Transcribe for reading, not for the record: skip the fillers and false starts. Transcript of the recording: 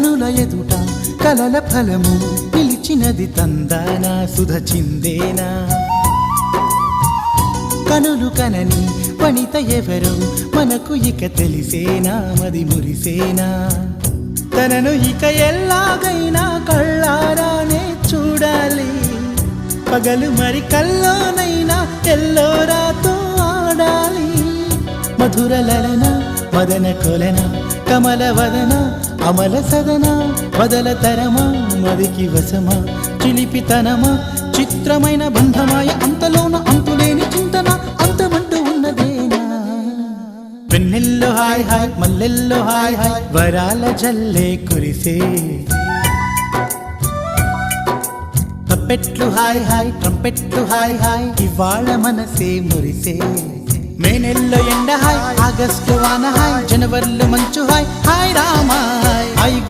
కనుల ఎదుట కలల ఫలము పిలిచినది తందానా సుధ చిందేనా కనులు కనని వనిత ఎవరు మనకు ఇక తెలిసేనా మది మురిసేనా తనను ఇక ఎల్లాగైనా కళ్ళారానే చూడాలి పగలు మరి కల్లోనైనా ఎల్లోరాతో ఆడాలి మధుర లలన మదన కొలన కమల వదన అమల సదన బదల తరమా మదికి వశమా చిలిపితనమా చిత్రమైన బంధమాయ అంతలోన అంతులేని చింతన అంతమంటూ ఉన్నదేనా వెన్నెల్లో హాయ్ హాయ్ మల్లెల్లో హాయ్ హాయ్ వరాల జల్లే కురిసే తప్పెట్లు హాయ్ హాయ్ ట్రంపెట్లు హాయ్ హాయ్ ఇవాళ మనసే మురిసే మే నెలలో ఎండ హాయ్ ఆగస్టు వాన హాయ్ జనవరిలో మంచు హాయ్ హాయ్ రామా హాయ్